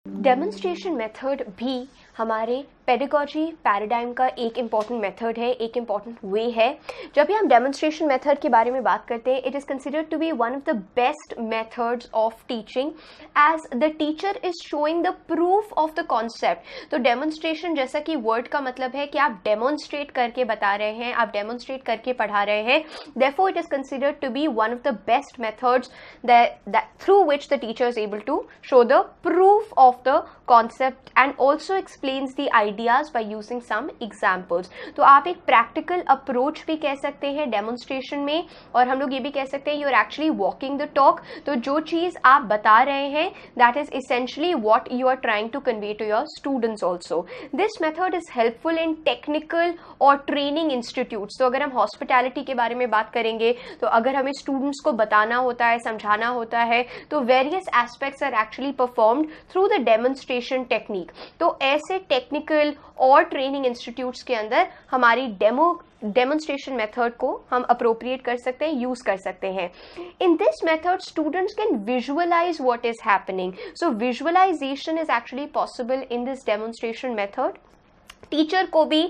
Demonstration method भी हमारे pedagogy paradigm का एक इम्पॉर्टेंट मेथड है, एक इम्पॉर्टेंट वे है। जब भी हम डेमोन्स्ट्रेशन मेथड के बारे में बात करते हैं, it is considered to be one of the best methods of teaching as the teacher is showing the proof of the concept. तो डेमोन्स्ट्रेशन जैसा कि वर्ड का मतलब है कि आप डेमोन्स्ट्रेट करके बता रहे हैं, आप डेमोन्स्ट्रेट करके पढ़ा रहे हैं, therefore it is considered to be one of the best methods that through which the teacher is able to show the proof of the concept and also explains the ideas by using some examples। तो आप एक practical approach भी कह सकते हैं demonstration में, और हम लोग ये भी कह सकते हैं you are actually walking the talk। तो जो चीज़ आप बता रहे हैं that is essentially what you are trying to convey to your students also। This method is helpful in technical और training institutes। तो अगर हम hospitality के बारे में बात करेंगे, तो अगर हमें students को बताना होता है, समझाना होता है, तो various aspects are actually performed through the demonstration technique। तो ऐसे technical और training institutes के अंदर हमारी डेमोन्स्ट्रेशन मेथड को हम अप्रोप्रिएट कर सकते हैं, यूज कर सकते हैं। In this method students can visualize what is happening. So visualization is actually possible in this demonstration method. Teacher को भी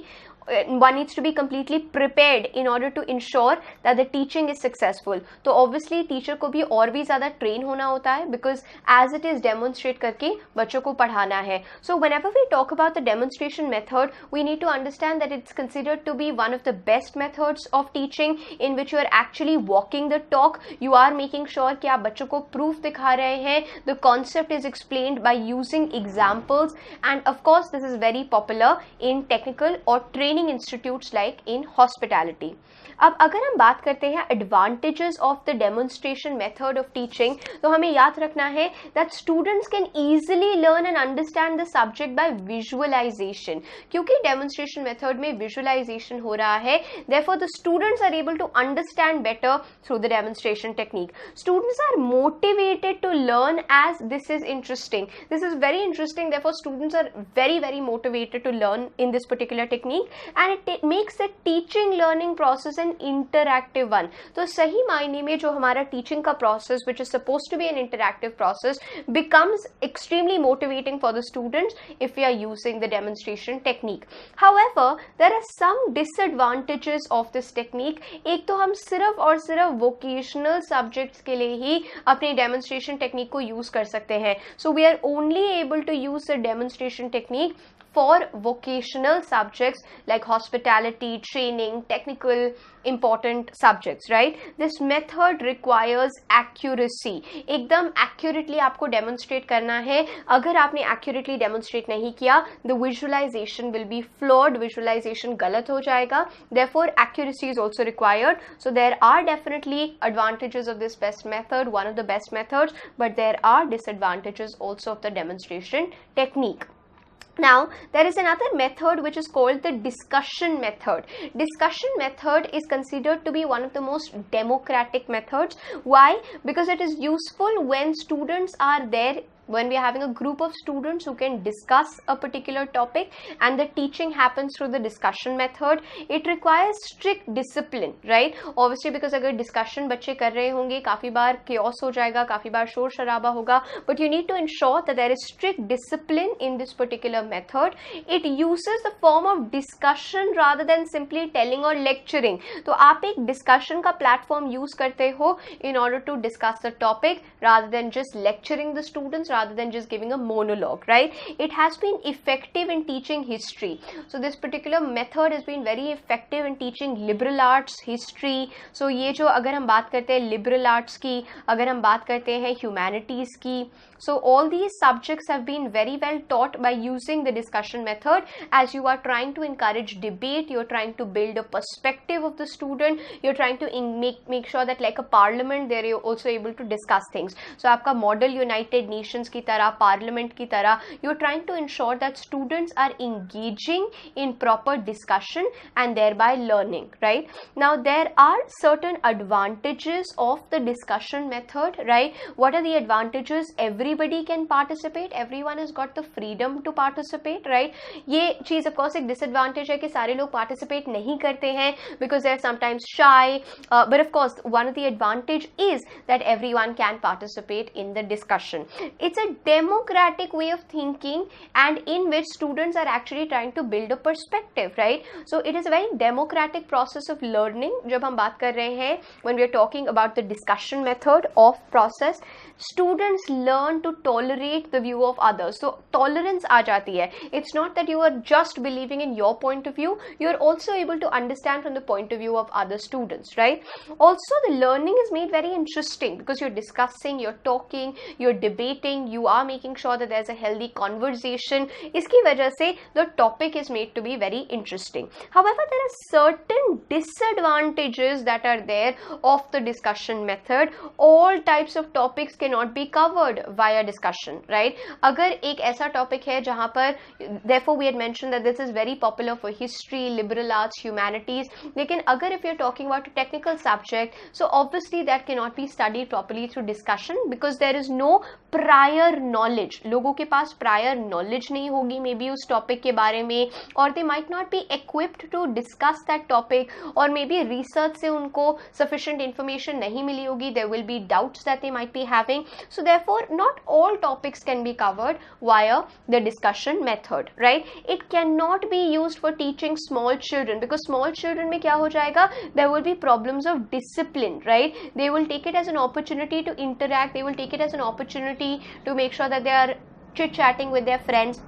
one needs to be completely prepared in order to ensure that the teaching is successful। तो obviously teacher को भी और भी ज़्यादा train होना होता है, because as it is demonstrate करके बच्चों को पढ़ाना है। So whenever we talk about the demonstration method, we need to understand that it's considered to be one of the best methods of teaching in which you are actually walking the talk। You are making sure कि आप बच्चों को proof दिखा रहे हैं, the concept is explained by using examples, and of course this is very popular in technical or training institutes like in hospitality। अब अगर हम बात करते हैं advantages of the demonstration method of teaching, तो हमें याद रखना है that students can easily learn and understand the subject by visualization। क्योंकि demonstration method में visualization हो रहा है, therefore the students are able to understand better through the demonstration technique। Students are motivated to learn as this is interesting। This is very interesting, therefore students are very motivated to learn in this particular technique, and it makes the teaching learning process an interactive one। तो सही मायने में जो हमारा teaching का process which is supposed to be an interactive process becomes extremely motivating for the students if we are using the demonstration technique। However, there are some disadvantages of this technique। एक तो हम सिर्फ और सिर्फ vocational subjects के लिए ही अपनी demonstration technique को use कर सकते हैं। So we are only able to use the demonstration technique for vocational subjects like hospitality, training, technical, important subjects, right? This method requires accuracy। एकदम accurately आपको demonstrate करना है। अगर आपने accurately demonstrate नहीं किया, the visualization will be flawed, visualization गलत हो जाएगा, therefore accuracy is also required। So there are definitely advantages of this best method, one of the best methods, but there are disadvantages also of the demonstration technique। Now there is another method which is called the discussion method। Discussion method is considered to be one of the most democratic methods। Why? Because it is useful when students are there, when we are having a group of students who can discuss a particular topic, and the teaching happens through the discussion method। It requires strict discipline, right? Obviously because अगर discussion बच्चे कर रहे होंगे, काफ़ी बार chaos हो जाएगा, काफ़ी बार शोर शराबा होगा, but you need to ensure that there is strict discipline in this particular method। It uses the form of discussion rather than simply telling or lecturing। तो आप एक discussion का platform use करते हो in order to discuss the topic rather than just lecturing the students, rather than just giving a monologue, right? It has been effective in teaching history। So this particular method has been very effective in teaching liberal arts, history। So ये जो अगर हम बात करते हैं liberal arts की, अगर हम बात करते हैं humanities की, so all these subjects have been very well taught by using the discussion method, as you are trying to encourage debate, you're trying to build a perspective of the student, you're trying to make sure that like a parliament they're also able to discuss things। So आपका model United Nations की तरह, parliament की तरह, you're trying to ensure that students are engaging in proper discussion and thereby learning, right? Now there are certain advantages of the discussion method, right? What are the advantages? Everybody can participate, everyone has got the freedom to participate participate, right. ये चीज़ of course एक disadvantage है कि सारे लोग participate नहीं करते हैं because they are sometimes शाई, but of course one of the advantage is that everyone can participate in the discussion. It's a democratic way of thinking and in which students are actually trying to build a perspective, right? So it is a very democratic process of learning. जब हम बात कर रहे हैं when we are talking about the discussion method of process, students learn to tolerate the view of others. So tolerance आ जाती है. It's not that you are just believing in your point of view, you are also able to understand from the point of view of other students, right? Also the learning is made very interesting because you're discussing, you're talking, you're debating, you are making sure that there's a healthy conversation. इसकी वजह से the topic is made to be very interesting. However, there are certain disadvantages that are there of the discussion method. All types of topics cannot be covered via discussion, right? अगर एक ऐसा topic है जहाँ पर, therefore we had mentioned that this is very popular for history, liberal arts, humanities, लेकिन अगर if you're talking about a technical subject, so obviously that cannot be studied properly through discussion because there is no prior knowledge. लोगों के पास prior knowledge नहीं होगी may be उस topic के बारे में, और they might not be equipped to discuss that topic, और मे बी research से उनको sufficient information नहीं मिली होगी. There will be doubts that they might be having. So therefore not all topics can be covered via the discussion method, right? It cannot be used for teaching small children because small children में क्या हो जाएगा, there will be problems of discipline, right? They will take it as an opportunity to interact, they will take it as an opportunity to make sure that they are chit-chatting with their friends.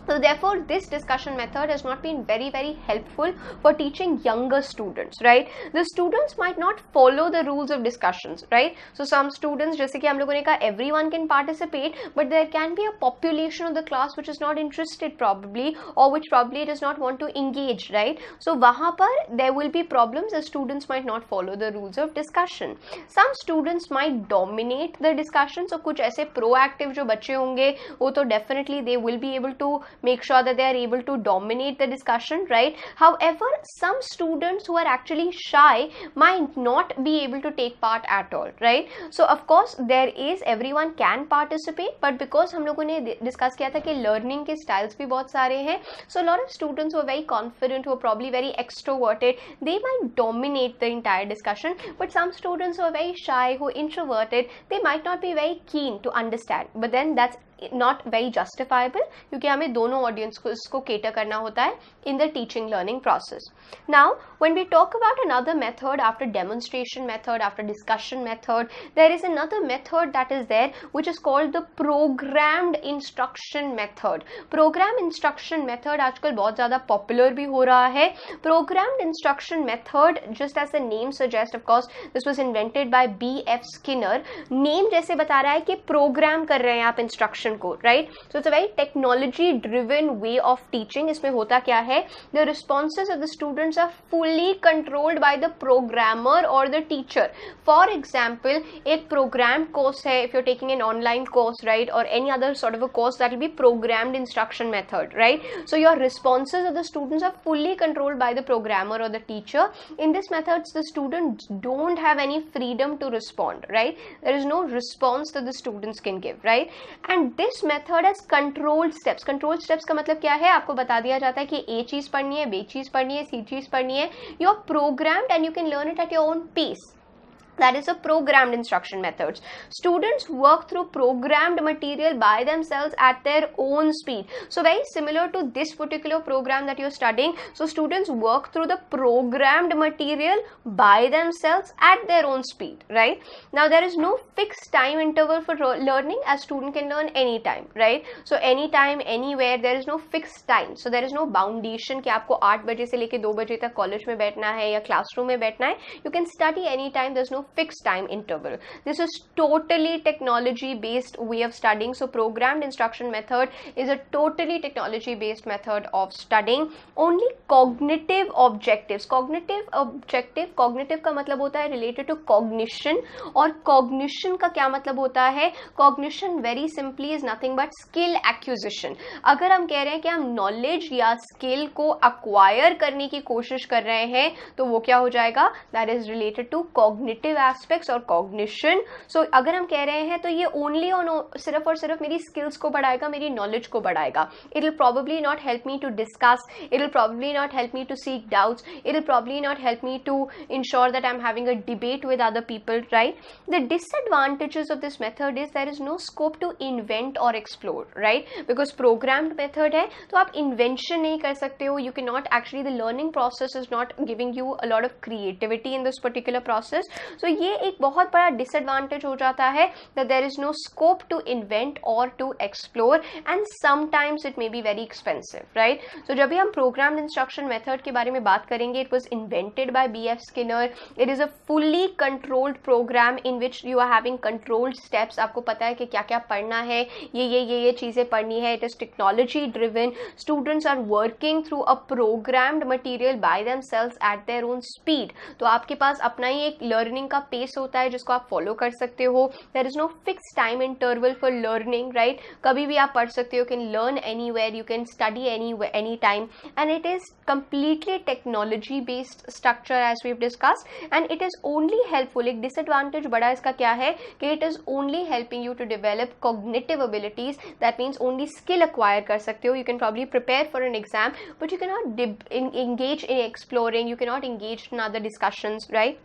So therefore this discussion method has not been very helpful for teaching younger students, right? The students might not follow the rules of discussions, right? So some students, जैसे कि हम लोगों ने कहा, everyone can participate, but there can be a population of the class which is not interested probably, or which probably does not want to engage, right? So वहाँ पर there will be problems. The students might not follow the rules of discussion. Some students might dominate the discussion. So कुछ ऐसे proactive जो बच्चे होंगे वो तो definitely they will be able to make sure that they are able to dominate the discussion, right? However, some students who are actually shy might not be able to take part at all, right? So of course there is, everyone can participate, but because हम लोगों ने discuss किया था कि learning के styles भी बहुत सारे हैं, so a lot of students who are very confident, who are probably very extroverted, they might dominate the entire discussion, but some students who are very shy, who are introverted, they might not be very keen to understand, but then that's not very justifiable क्योंकि हमें दोनों audience को इसको cater करना होता है in the teaching learning process. Now when we talk about another method after demonstration method, after discussion method, there is another method that is there which is called the programmed instruction method. Program instruction method आजकल बहुत ज़्यादा popular भी हो रहा है. Programmed instruction method, just as the name suggests, of course this was invented by B.F. Skinner. Name जैसे बता रहा है कि program कर रहे हैं आप instruction को, right? So it's a very technology driven way of teaching. इसमें होता क्या है, the responses of the students are fully controlled by the programmer or the teacher. For example, एक programmed course है, if you're taking an online course, right, or any other sort of a course, that will be programmed instruction method, right? So your responses of the students are fully controlled by the programmer or the teacher. In this method the students don't have any freedom to respond, right? There is no response that the students can give, right? And this method has controlled steps. Controlled steps का मतलब क्या है, आपको बता दिया जाता है कि A चीज पढ़नी है, B चीज पढ़नी है, C चीज पढ़नी है. You are programmed and you can learn it at your own pace. That is a programmed instruction methods. Students work through programmed material by themselves at their own speed. So very similar to this particular program that you're studying. So students work through the programmed material by themselves at their own speed, right? Now there is no fixed time interval for learning. A student can learn anytime, right? So anytime, anywhere, there is no fixed time. So there is no boundation कि आपको 8 बजे से लेके 2 बजे तक college में बैठना है या क्लासरूम में बैठना है. You can study anytime. There's no fixed time interval. This is totally technology based way of studying. So programmed instruction method is a totally technology based method of studying. Only cognitive objectives. Cognitive का मतलब होता है related to cognition, और cognition का क्या मतलब होता है? Cognition very simply is nothing but skill acquisition. अगर हम कह रहे हैं कि हम knowledge या skill को acquire करने की कोशिश कर रहे हैं तो वो क्या हो जाएगा? That is related to cognitive aspects और कॉग्निशन. सो अगर हम कह रहे हैं तो ये ओनली और सिर्फ और सिर्फ मेरी स्किल्स को बढ़ाएगा, मेरी नॉलेज को बढ़ाएगा. It will probably not help me to discuss, it will probably not help me to seek doubts, it will probably not help me to ensure that I'm having a debate with other people, right? The disadvantages of this method is there is no scope to invent or explore, right? Because programmed method है तो आप invention नहीं कर सकते हो. You cannot actually, the learning process is not giving you a lot of creativity in this particular process. So ये एक बहुत बड़ा disadvantage हो जाता है that there is no scope to invent or to explore, and sometimes it may be very expensive, right? So जब भी हम programmed instruction method के बारे में बात करेंगे, it was invented by B.F. Skinner. It is a fully controlled program in which you are having controlled steps. आपको पता है कि क्या क्या पढ़ना है, ये चीज़ें पढ़नी है. It is technology driven. Students are working through a programmed material by themselves at their own speed. तो आपके पास अपना ही एक learning का pace होता है जिसको आप follow कर सकते हो. There is no fixed time interval for learning, right? कभी भी आप पढ़ सकते हो. You can learn anywhere, you can study anywhere, anytime, and it is completely technology based structure as we've discussed, and it is only helpful. एक disadvantage बड़ा इसका क्या है कि it is only helping you to develop cognitive abilities. That means only skill acquire कर सकते हो. You can probably prepare for an exam, but you cannot engage in exploring, you cannot engage in other discussions, right?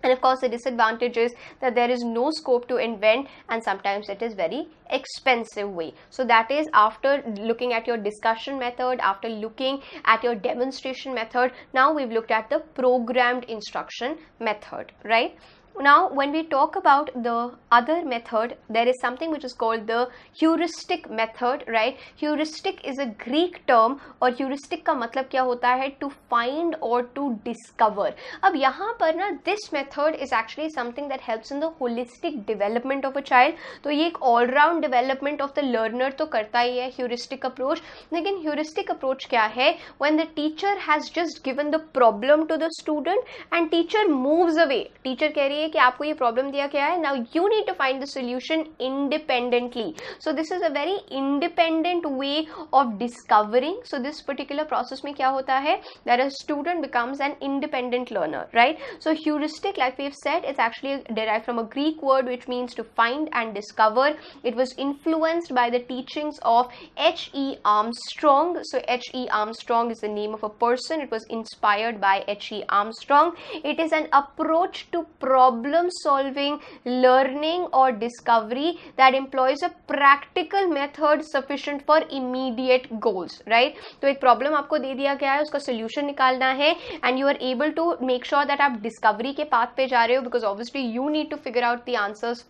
And of course the disadvantage is that there is no scope to invent, and sometimes it is very expensive way. So that is after looking at your discussion method, after looking at your demonstration method, now we've looked at the programmed instruction method, right? Now when we talk about the other method, there is something which is called the heuristic method, right? Heuristic is a Greek term, और heuristic का मतलब क्या होता है? To find or to discover. अब यहाँ पर ना this method is actually something that helps in the holistic development of a child. तो ये एक all round development of the learner तो करता ही है heuristic approach. लेकिन heuristic approach क्या है? When the teacher has just given the problem to the student and teacher moves away. Teacher कह रही है कि आपको ये प्रॉब्लम दिया गया है, now you need to find the solution independently. So this is a very independent way of discovering. So this particular process में क्या होता है, that a student becomes an independent learner, right? So heuristic, like we have said, is actually derived from a Greek word which means to find and discover. It was influenced by the teachings of H.E. Armstrong. So H.E. Armstrong is the name of a person. It was inspired by H.E. Armstrong. It is an approach to problem solving, learning or discovery that employs a practical method sufficient for immediate goals, right? तो एक problem आपको दे दिया गया है, उसका solution निकालना है, and you are able to make sure that आप discovery के path पे जा रहे हो, because obviously you need to figure out the answers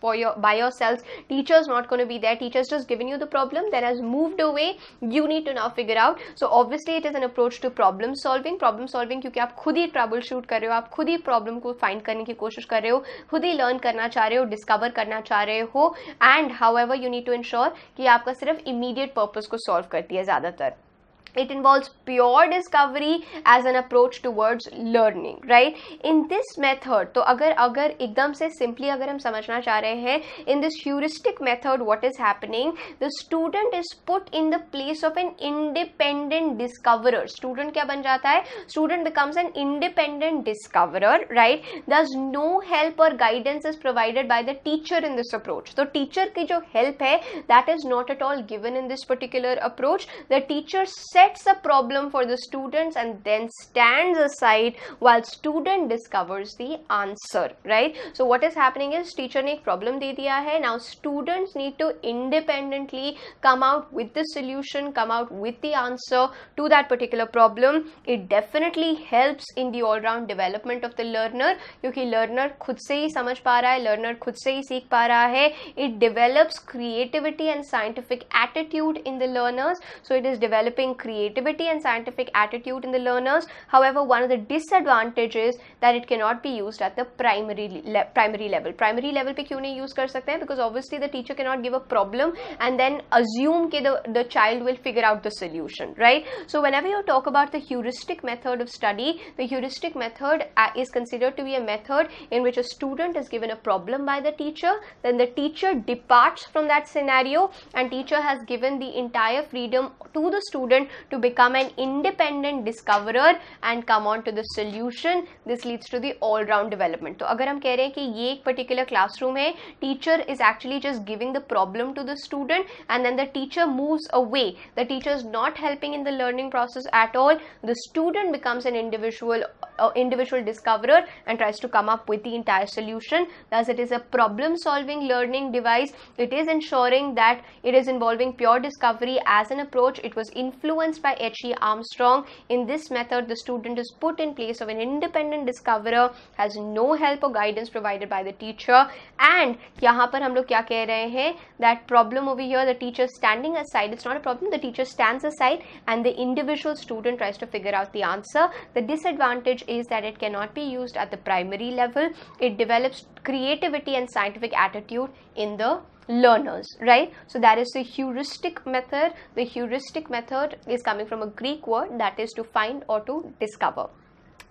by yourselves. Teachers not going to be there. Teachers just given you the problem that has moved away. You need to now figure out. So obviously it is an approach to problem solving. Problem solving क्योंकि आप खुद ही trouble shoot कर रहे हो, आप खुद ही problem को find करने की कोशिश कर रहे हो, खुद ही लर्न करना चाह रहे हो, डिस्कवर करना चाह रहे हो, and however you need to ensure कि आपका सिर्फ इमीडिएट पर्पस को सॉल्व करती है ज़्यादातर. It involves pure discovery as an approach towards learning, right? In this method, तो अगर एकदम से simply अगर हम समझना चाह रहे हैं, in this heuristic method, what is happening? The student is put in the place of an independent discoverer. Student क्या बन जाता है? Student becomes an independent discoverer, right? Thus no help or guidance is provided by the teacher in this approach. तो teacher की जो help है, that is not at all given in this particular approach. The teacher sets a problem for the students and then stands aside while student discovers the answer, right? So what is happening is teacher ने एक problem दे दिया है, now students need to independently come out with the solution, come out with the answer to that particular problem. It definitely helps in the all round development of the learner, क्योंकि learner खुद से ही समझ पा रहा है, learner खुद से ही सीख पा रहा है. It develops creativity and scientific attitude in the learners, so it is developing creativity and scientific attitude in the learners. However, one of the disadvantages that it cannot be used at the primary level. Primary level पे क्यों नहीं use कर सकते हैं? Because obviously the teacher cannot give a problem and then assume कि the child will figure out the solution, right? So whenever you talk about the heuristic method of study, the heuristic method is considered to be a method in which a student is given a problem by the teacher, then the teacher departs from that scenario and teacher has given the entire freedom to the student to become an independent discoverer and come on to the solution. This leads to the all-round development. तो अगर हम कह रहे हैं कि ये एक particular classroom है, teacher is actually just giving the problem to the student and then the teacher moves away. The teacher is not helping in the learning process at all. The student becomes an individual discoverer and tries to come up with the entire solution. Thus, it is a problem-solving learning device. It is ensuring that it is involving pure discovery as an approach. It was influenced by H.E. Armstrong. In this method, the student is put in place of an independent discoverer, has no help or guidance provided by the teacher. And यहाँ पर हम लोग क्या कह रहे हैं, that problem over here, the teacher standing aside, it's not a problem, the teacher stands aside and the individual student tries to figure out the answer. The disadvantage is that it cannot be used at the primary level. It develops creativity and scientific attitude in the learners, right? So that is the heuristic method. The heuristic method is coming from a Greek word that is to find or to discover.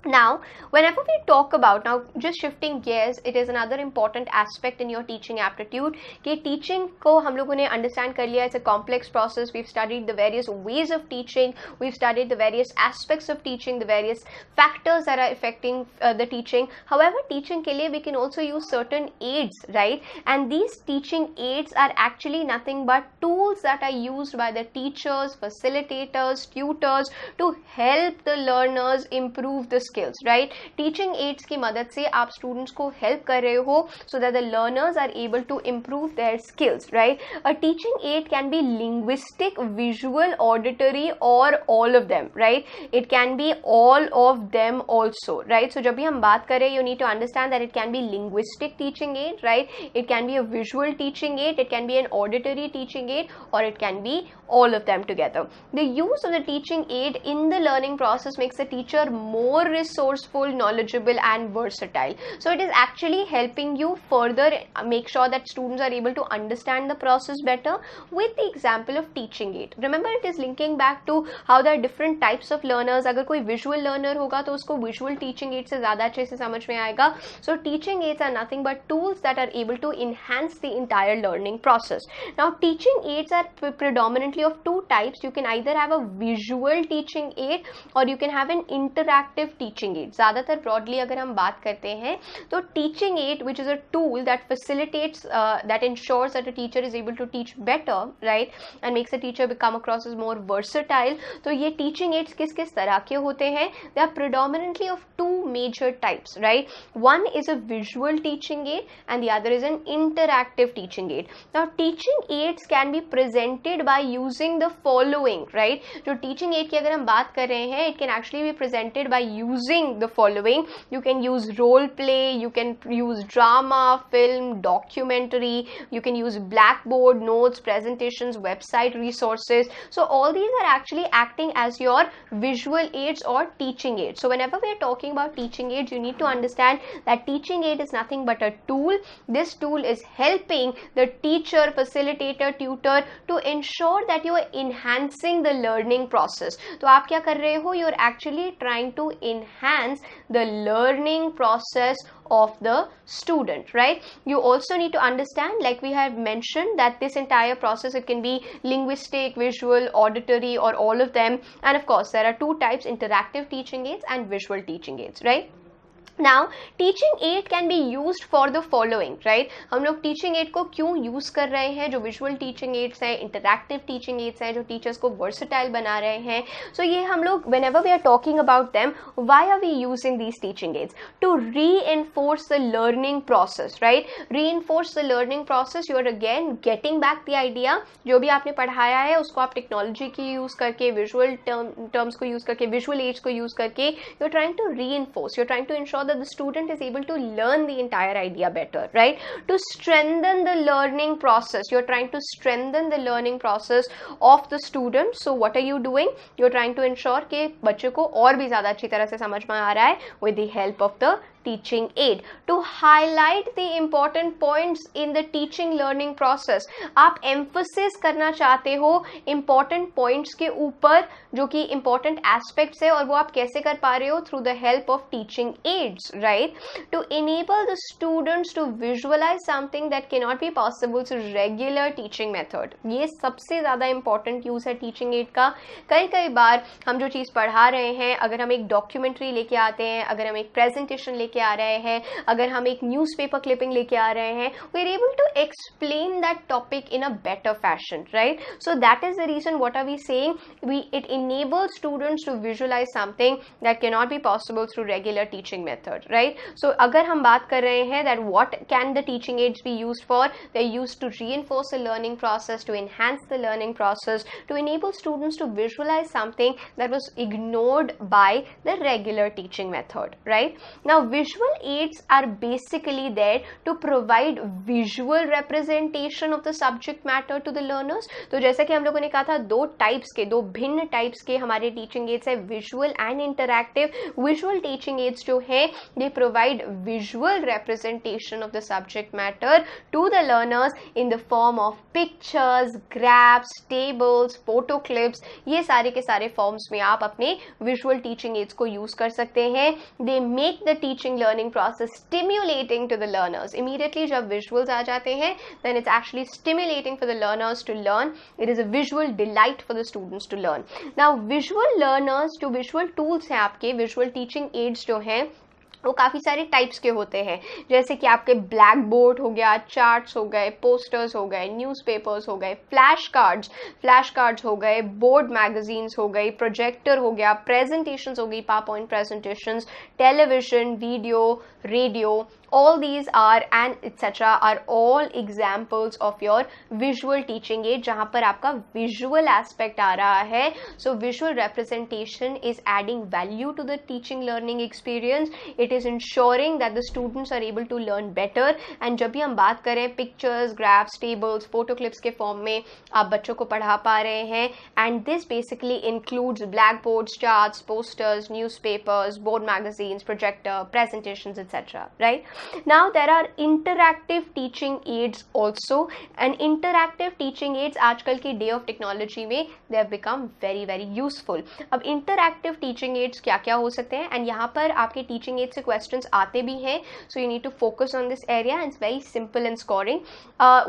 Now, whenever we talk about, now just shifting gears, it is another important aspect in your teaching aptitude कि teaching को हम लोगों ने understand कर लिया, it's a complex process. We've studied the various ways of teaching, we've studied the various aspects of teaching, the various factors that are affecting the teaching. However, teaching के लिए we can also use certain aids, right? And these teaching aids are actually nothing but tools that are used by the teachers, facilitators, tutors to help the learners improve the skills, right? Teaching aids की मदद से आप students को help कर रहे हो so that the learners are able to improve their skills, right? A teaching aid can be linguistic, visual, auditory, or all of them, right? It can be all of them also, right? So जब भी हम बात करें, you need to understand that it can be linguistic teaching aid, right? It can be a visual teaching aid, it can be an auditory teaching aid, or it can be all of them together. The use of the teaching aid in the learning process makes the teacher more resourceful, knowledgeable, and versatile. So it is actually helping you further make sure that students are able to understand the process better with the example of teaching aid. Remember, it is linking back to how there are different types of learners. अगर कोई visual learner होगा तो उसको visual teaching aid से ज़्यादा अच्छे से समझ में आएगा. So teaching aids are nothing but tools that are able to enhance the entire learning process. Now, teaching aids are predominantly of two types. You can either have a visual teaching aid or you can have an interactive teaching aid. ज़्यादातर broadly अगर हम बात करते हैं तो teaching aid, which is a tool that facilitates, that ensures that a teacher is able to teach better, right, and makes a teacher become across as more versatile. तो ये teaching aids किस किस तरह के होते हैं? They are predominantly of two major types, right? One is a visual teaching aid and the other is an interactive teaching aid. Now, teaching aids can be presented by using the following, right? जो teaching aid की अगर हम बात कर रहे हैं, it can actually be presented by using the following. You can use role play, you can use drama, film, documentary, you can use blackboard, notes, presentations, website resources. So all these are actually acting as your visual aids or teaching aids. So whenever we are talking about teaching aids, you need to understand that teaching aid is nothing but a tool. This tool is helping the teacher, facilitator, tutor to ensure that you are enhancing the learning process. तो आप क्या कर रहे हो? You are actually trying to enhance the learning process of the student, right? You also need to understand, like we have mentioned, that this entire process, it can be linguistic, visual, auditory, or all of them. And of course, there are two types: interactive teaching aids and visual teaching aids, right? Now, teaching aid can be used for the following, right? हम लोग teaching aid को क्यों use कर रहे हैं? जो visual teaching aids हैं, interactive teaching aids हैं, जो teachers को versatile बना रहे हैं. So ये हम लोग, whenever we are talking about them, why are we using these teaching aids? To reinforce the learning process, right? Reinforce the learning process. You are again getting back the idea. जो भी आपने पढ़ाया है उसको आप technology की use करके, visual terms को use करके, visual aids को use करके, you're trying to reinforce. You're trying to ensure that the student is able to learn the entire idea better, right? To strengthen the learning process, you're trying to strengthen the learning process of the student. So what are you doing? You're trying to ensure कि बच्चे को और भी ज़्यादा अच्छी तरह से समझ में आ रहा है with the help of the teaching aid to highlight the important points in the teaching learning process. आप emphasis करना चाहते हो important points के ऊपर जो कि important aspects है, और वो आप कैसे कर पा रहे हो? through the help of teaching aids, right? To enable the students to visualize something that cannot be possible through regular teaching method. ये सबसे ज़्यादा important use है teaching aid का. कई बार हम जो चीज़ पढ़ा रहे हैं, अगर हम एक डॉक्यूमेंट्री लेके आते हैं, अगर हम एक प्रेजेंटेशन लेके आ रहे हैं, अगर हम एक न्यूज़पेपर क्लिपिंग लेके आ रहे हैं, we are able to explain that topic in a better fashion, right? So that is the reason, what are we saying? It enables students to visualize something that cannot be possible through regular teaching method, right? So अगर हम बात कर रहे हैं that what can the teaching aids be used for? They're used to reinforce the learning process, to enhance the learning process, to enable students to visualize something that was ignored by the regular teaching method, right? Now visual aids are basically there to provide visual representation of the subject matter to the learners. तो जैसा कि हम लोगों ने कहा था, दो भिन्न टाइप्स के हमारे टीचिंग एड्स है, visual and interactive. Visual teaching ads जो है, they provide visual representation of the subject matter to the learners in the form of pictures, graphs, tables, photo clips. ये सारे के सारे फॉर्म्स में आप अपने विजुअल टीचिंग एड्स को यूज कर सकते हैं. They make the teaching learning process stimulating to the learners. Immediately जब विजुअल्स आ जाते हैं, then it's actually stimulating for the learners to learn. It is a visual delight for the students to learn. Now visual learners, जो visual tools हैं आपके, visual teaching ads जो हैं, वो काफ़ी सारे टाइप्स के होते हैं. जैसे कि आपके ब्लैक बोर्ड हो गया, चार्ट्स हो गए, पोस्टर्स हो गए, न्यूज़पेपर्स हो गए, फ्लैश कार्ड्स हो गए, बोर्ड मैगजीन्स हो गई, प्रोजेक्टर हो गया, प्रेजेंटेशंस हो गई, PowerPoint presentations, television, video, radio. All these are and etc. are all examples of your visual teaching aid, जहाँ पर आपका visual aspect आ रहा है. So visual representation is adding value to the teaching learning experience. It is ensuring that the students are able to learn better. And जब भी हम बात करें pictures, graphs, tables, photo clips के form में आप बच्चों को पढ़ा पा रहे हैं. And this basically includes blackboards, charts, posters, newspapers, board magazines, projector, presentations, etc. Right? Now there are interactive teaching aids also, and interactive teaching aids आजकल की day of technology में they have become very very useful. अब interactive teaching aids क्या क्या हो सकते हैं, and यहाँ पर आपके teaching aids से questions आते भी हैं, so you need to focus on this area and it's very simple in scoring.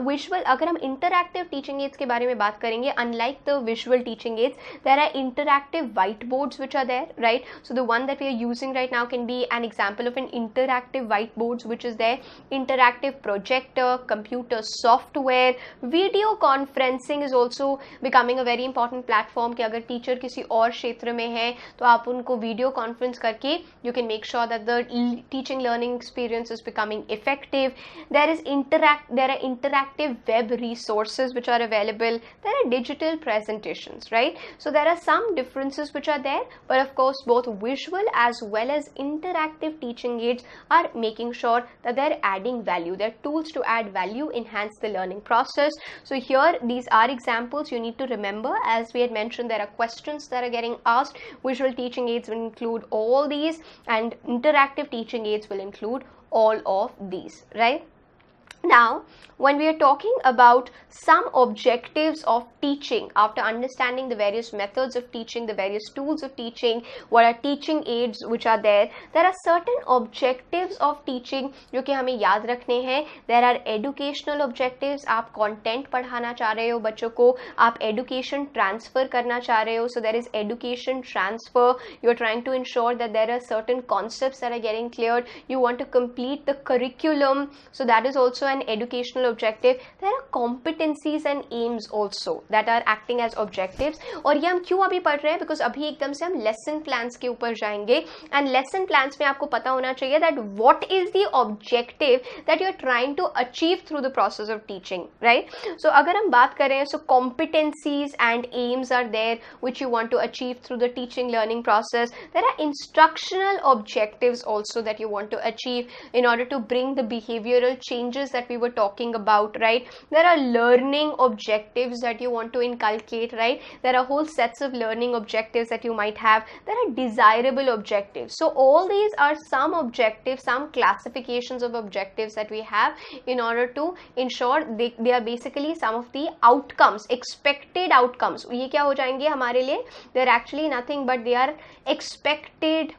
Visual, अगर हम interactive teaching aids के बारे में बात करेंगे, unlike the visual teaching aids, there are interactive whiteboards which are there, right? So the one that we are using right now can be an example of an interactive whiteboard which is there. Interactive projector, computer software, video conferencing is also becoming a very important platform कि अगर teacher किसी और क्षेत्र में है तो आप उनको वीडियो कॉन्फ्रेंस करके you can make sure that the teaching learning experience is becoming effective. There are interactive web resources which are available. There are digital presentations, right? So there are some differences which are there, but of course both visual as well as interactive teaching aids are making sure that they're adding value. They're tools to add value, enhance the learning process. So here these are examples you need to remember. As we had mentioned, there are questions that are getting asked. Visual teaching aids will include all these, and interactive teaching aids will include all of these, right? Now, when we are talking about some objectives of teaching, after understanding the various methods of teaching, the various tools of teaching, what are teaching aids which are there are certain objectives of teaching जो कि हमें याद रखने हैं. There are educational objectives. आप content पढ़ाना चाह रहे हो बच्चों को, आप education transfer करना चाह रहे हो. So there is education transfer. You are trying to ensure that there are certain concepts that are getting cleared. You want to complete the curriculum. So that is also an educational objective. There are competencies and aims also that are acting as objectives. और ये हम क्यों अभी पढ़ रहे हैं? Because अभी एकदम से हम lesson plans के ऊपर जाएंगे, and lesson plans में आपको पता होना चाहिए that what is the objective that you are trying to achieve through the process of teaching, right? So अगर हम बात करें, so competencies and aims are there which you want to achieve through the teaching learning process. There are instructional objectives also that you want to achieve in order to bring the behavioral changes that we were talking about, right? There are learning objectives that you want to inculcate, right? There are whole sets of learning objectives that you might have. There are desirable objectives. So all these are some objectives, some classifications of objectives that we have in order to ensure they are basically some of the outcomes, expected outcomes. ये क्या हो जाएंगे हमारे लिए? They are actually nothing but they are expected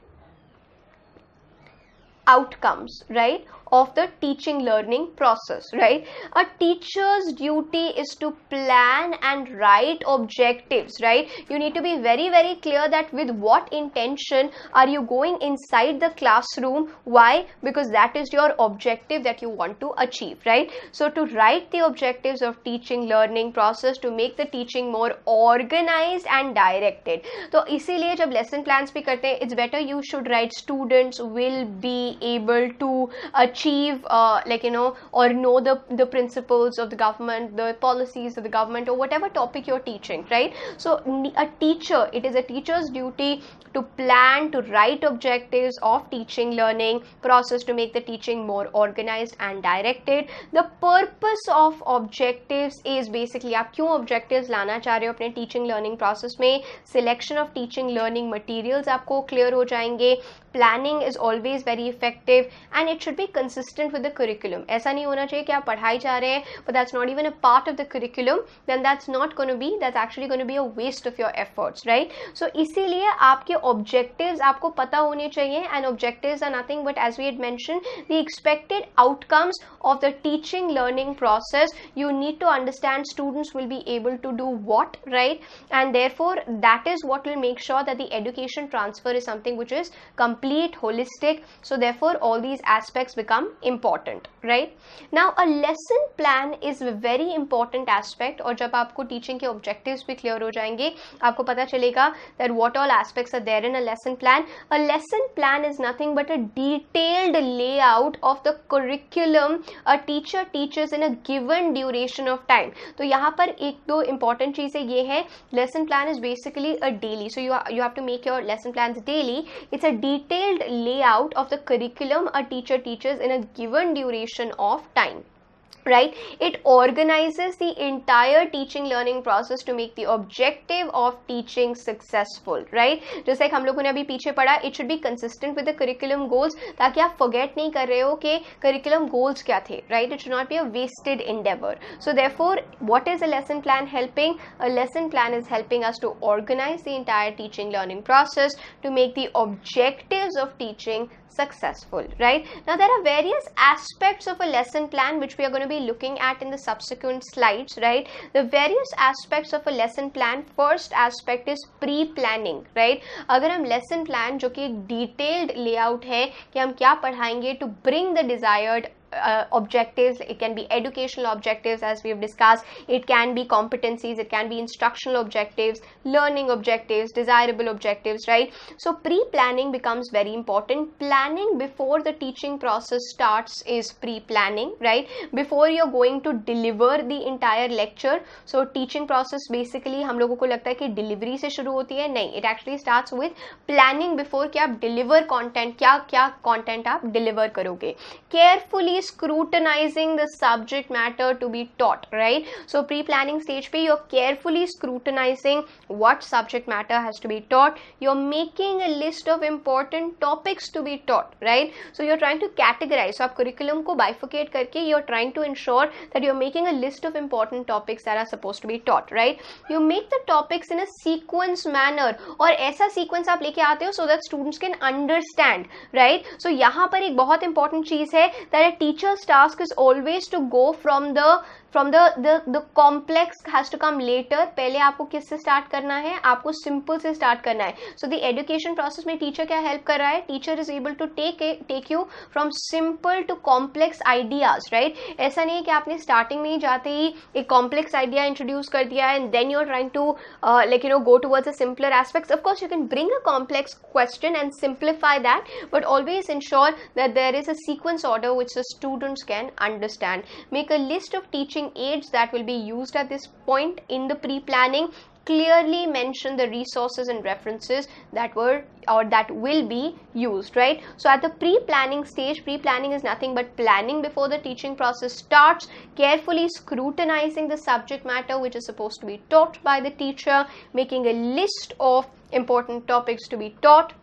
outcomes, right, of the teaching learning process, right? A teacher's duty is to plan and write objectives, right? You need to be very, very clear that with what intention are you going inside the classroom. Why? Because that is your objective that you want to achieve, right? So to write the objectives of teaching learning process to make the teaching more organized and directed. तो इसीलिए जब lesson plans भी करते हैं, it's better you should write students will be able to achieve or know the principles of the government, the policies of the government, or whatever topic you're teaching, right? So a teacher, it is a teacher's duty to plan, to write objectives of teaching learning process to make the teaching more organized and directed. The purpose of objectives is basically आप क्यों objectives लाना चाह रहे हो अपने teaching learning process में. Selection of teaching learning materials आपको clear हो जाएंगे. Planning is always very effective and it should be consistent with the curriculum. ऐसा नहीं होना चाहिए कि आप पढ़ाई जा रहे हैं but that's not even a part of the curriculum, then that's actually going to be a waste of your efforts, right? So इसीलिए आपके objectives आपको पता होने चाहिए, and objectives are nothing but, as we had mentioned, the expected outcomes of the teaching learning process. You need to understand students will be able to do what, right? And therefore that is what will make sure that the education transfer is something which is complete, holistic. So therefore all these aspects become important, right? Now a lesson plan is a very important aspect, और जब आपको teaching के objectives भी clear हो जाएंगे, आपको पता चलेगा that what all aspects are there in a lesson plan. A lesson plan is nothing but a detailed layout of the curriculum a teacher teaches in a given duration of time. तो यहाँ पर एक दो important चीजें ये है, lesson plan is basically a daily, so you have to make your lesson plans daily. It's a detailed layout of the curriculum a teacher teaches in a given duration of time, right? It organizes the entire teaching learning process to make the objective of teaching successful, right? जैसे हम लोगों ने अभी पीछे पढ़ा, it should be consistent with the curriculum goals, ताकि आप forget नहीं कर रहे हो कि curriculum goals क्या थे, right? It should not be a wasted endeavor. So therefore what is a lesson plan helping? A lesson plan is helping us to organize the entire teaching learning process to make the objectives of teaching successful, right? Now there are various aspects of a lesson plan which we are going to be looking at in the subsequent slides, right? The various aspects of a lesson plan, first aspect is pre-planning, right? अगर हम lesson plan जो कि एक detailed layout है कि हम क्या पढ़ाएंगे to bring the desired objectives, it can be educational objectives as we have discussed, it can be competencies, it can be instructional objectives, learning objectives, desirable objectives, right? So pre-planning becomes very important. Planning before the teaching process starts is pre-planning, right? Before you're going to deliver the entire lecture. So teaching process basically हम लोगों को लगता है कि delivery से शुरू होती है, नहीं, it actually starts with planning before कि आप deliver content, क्या content आप deliver करोगे. Carefully scrutinizing the subject matter to be taught, right? So pre-planning stage पे you're carefully scrutinizing what subject matter has to be taught. You're making a list of important topics to be taught, right? So you're trying to categorize. So आप curriculum को bifurcate करके you're trying to ensure that you're making a list of important topics that are supposed to be taught, right? You make the topics in a sequence manner, और ऐसा sequence आप लेके आते हो so that students can understand, right? So यहाँ पर एक बहुत important चीज है that a teacher's task is always to go from the complex has to come later. पहले आपको किससे start करना है? आपको simple से start करना है. So the education process में teacher क्या help कर रहा है? Teacher is able to take you from simple to complex ideas, right? ऐसा नहीं है कि आपने starting में ही जाते ही एक complex idea introduce कर दिया and then you're trying to go towards the simpler aspects. Of course you can bring a complex question and simplify that, but always ensure that there is a sequence order which the students can understand. Make a list of teaching teaching aids that will be used at this point in the pre-planning. Clearly mention the resources and references that were or that will be used, right? So at the pre-planning stage, pre-planning is nothing but planning before the teaching process starts, carefully scrutinizing the subject matter which is supposed to be taught by the teacher, making a list of important topics to be taught,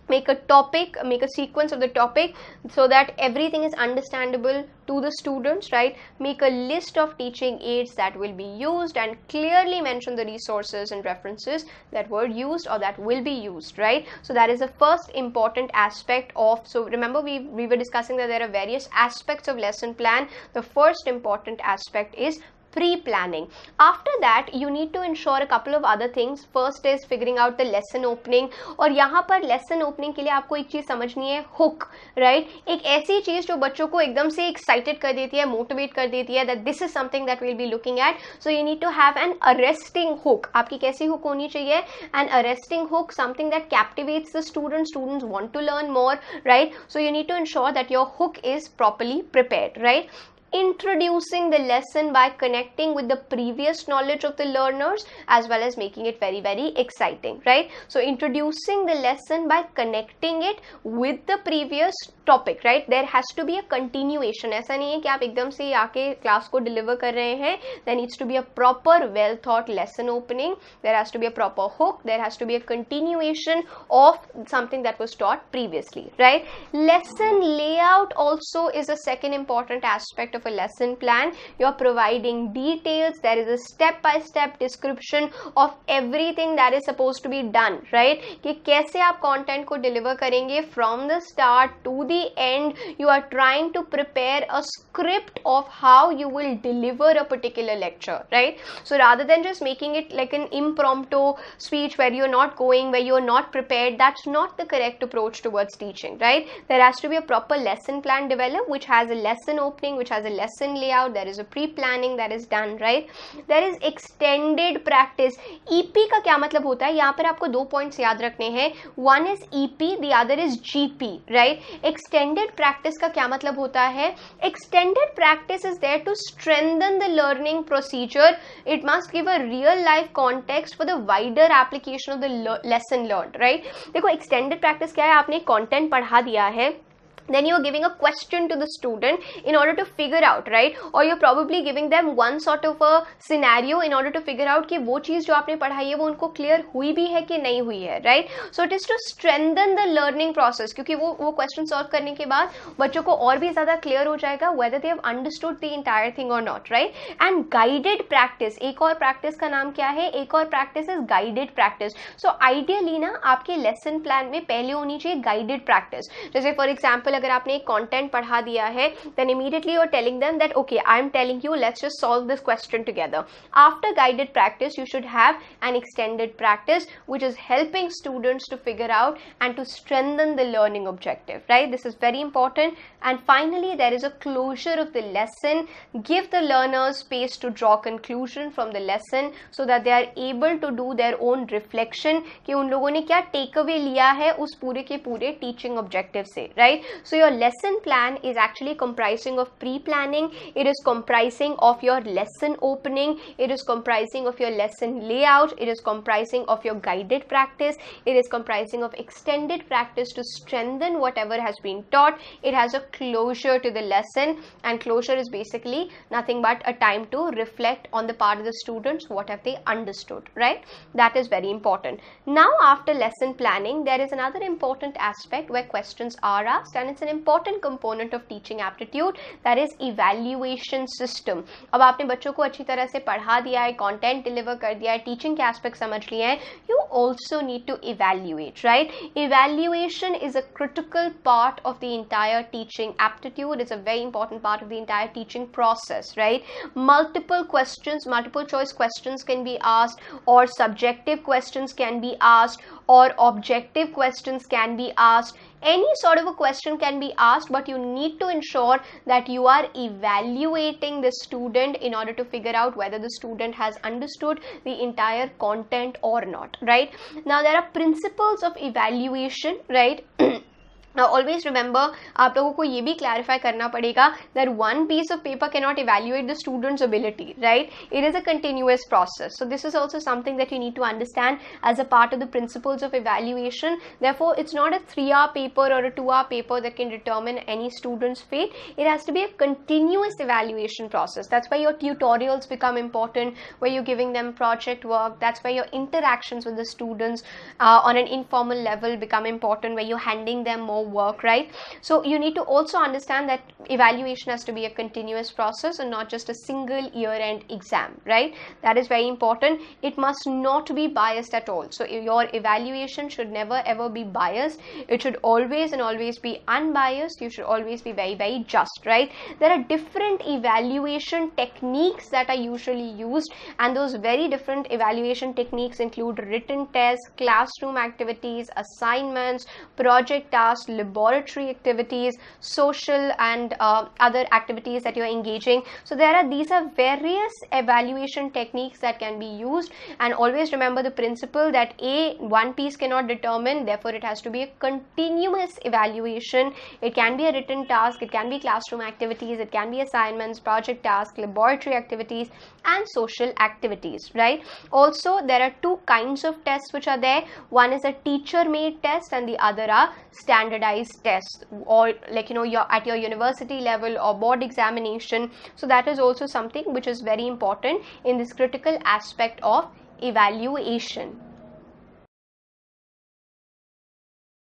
make a sequence of the topic so that everything is understandable to the students, right? Make a list of teaching aids that will be used and clearly mention the resources and references that were used or that will be used, right? So that is the first important aspect of, so remember we were discussing that there are various aspects of lesson plan. The first important aspect is pre-planning. After that you need to ensure a couple of other things. First is figuring out the lesson opening, और यहाँ पर lesson opening के लिए आपको एक चीज समझनी है, hook, right? एक ऐसी चीज जो बच्चों को एकदम से excited कर देती है, motivate कर देती है, that this is something that we'll be looking at. So you need to have an arresting hook. आपकी कैसी hook होनी चाहिए? An arresting hook, something that captivates the students want to learn more, right? So you need to ensure that your hook is properly prepared, right? Introducing the lesson by connecting with the previous knowledge of the learners as well as making it very, very exciting, right? So introducing the lesson by connecting it with the previous topic, right? There has to be a continuation. ऐसा नहीं है कि आप एकदम से आके class को deliver कर रहे हैं. There needs to be a proper well thought lesson opening. There has to be a proper hook. There has to be a continuation of something that was taught previously, right? Lesson layout also is a second important aspect of a lesson plan. You are providing details. There is a step-by-step description of everything that is supposed to be done, right? कि कैसे आप content को deliver करेंगे from the start to the end. You are trying to prepare a script of how you will deliver a particular lecture, right? So rather than just making it like an impromptu speech where you're not going, where you're not prepared, that's not the correct approach towards teaching, right? There has to be a proper lesson plan developed which has a lesson opening, which has a lesson layout. There is a pre-planning that is done, right? There is extended practice. EP का क्या मतलब होता है? यहाँ पर आपको दो points याद रखने हैं. One is EP, the other is GP, right? Extended practice का क्या मतलब होता है? Extended practice is there to strengthen the learning procedure. It must give a real life context for the wider application of the lesson learned, right? देखो extended practice क्या है? आपने content पढ़ा दिया है. Then you are giving a question to the student in order to figure out, right? Or you're probably giving them one sort of a scenario in order to figure out कि वो चीज़ जो आपने पढ़ाई है वो उनको clear हुई भी है कि नहीं हुई है, right? So it is to strengthen the learning process, क्योंकि वो question solve करने के बाद बच्चों को और भी ज़्यादा clear हो जाएगा whether they have understood the entire thing or not, right? And guided practice, एक और practice का नाम क्या है? एक और practice is guided practice. So ideally ना आपके lesson plan में पहले होनी चाहिए guided practice. जैसे for example अगर आपने एक कंटेंट पढ़ा दिया है, then immediately you are telling them that okay, I am telling you, let's just solve this question together. After guided practice, you should have an extended practice which is helping students to figure out and to strengthen the learning objective, right? This is very important. And finally, there is a closure of the lesson. Give the learners space to draw conclusion from the lesson so that they are able to do their own reflection कि उन लोगों ने क्या take away लिया है उस पूरे के पूरे teaching objective से, right? So your lesson plan is actually comprising of pre-planning. It is comprising of your lesson opening. It is comprising of your lesson layout. It is comprising of your guided practice. It is comprising of extended practice to strengthen whatever has been taught. It has a closure to the lesson, and closure is basically nothing but a time to reflect on the part of the students, what have they understood, right? That is very important. Now after lesson planning, there is another important aspect where questions are asked, and it's an important component of teaching aptitude, that is evaluation system. अब आपने बच्चों को अच्छी तरह से पढ़ा दिया है, content deliver कर दिया है, teaching के aspect समझ लिए हैं, you also need to evaluate, right? Evaluation is a critical part of the entire teaching aptitude. It's a very important part of the entire teaching process, right? Multiple questions, multiple choice questions can be asked, or subjective questions can be asked, or objective questions can be asked. Any sort of a question can be asked, but you need to ensure that you are evaluating the student in order to figure out whether the student has understood the entire content or not, right? Now there are principles of evaluation, right? Now always remember, आप लोगों को ये भी clarify करना पड़ेगा that one piece of paper cannot evaluate the student's ability, right? It is a continuous process. So this is also something that you need to understand as a part of the principles of evaluation. Therefore, it's not a 3-hour paper or a 2-hour paper that can determine any student's fate. It has to be a continuous evaluation process. That's why your tutorials become important, where you're giving them project work. That's why your interactions with the students on an informal level become important, where you're handing them more work, right? So you need to also understand that evaluation has to be a continuous process and not just a single year-end exam, right? That is very important. It must not be biased at all. So your evaluation should never ever be biased. It should always and always be unbiased. You should always be very, very just, right? There are different evaluation techniques that are usually used, and those very different evaluation techniques include written tests, classroom activities, assignments, project tasks, laboratory activities, social and other activities that you're engaging. So these are various evaluation techniques that can be used, and always remember the principle that one piece cannot determine, therefore it has to be a continuous evaluation. It can be a written task, it can be classroom activities, it can be assignments, project tasks, laboratory activities, and social activities, right? Also, there are two kinds of tests which are there. One is a teacher made test and the other are standardized tests, or like you're at your university level or board examination. So that is also something which is very important in this critical aspect of evaluation.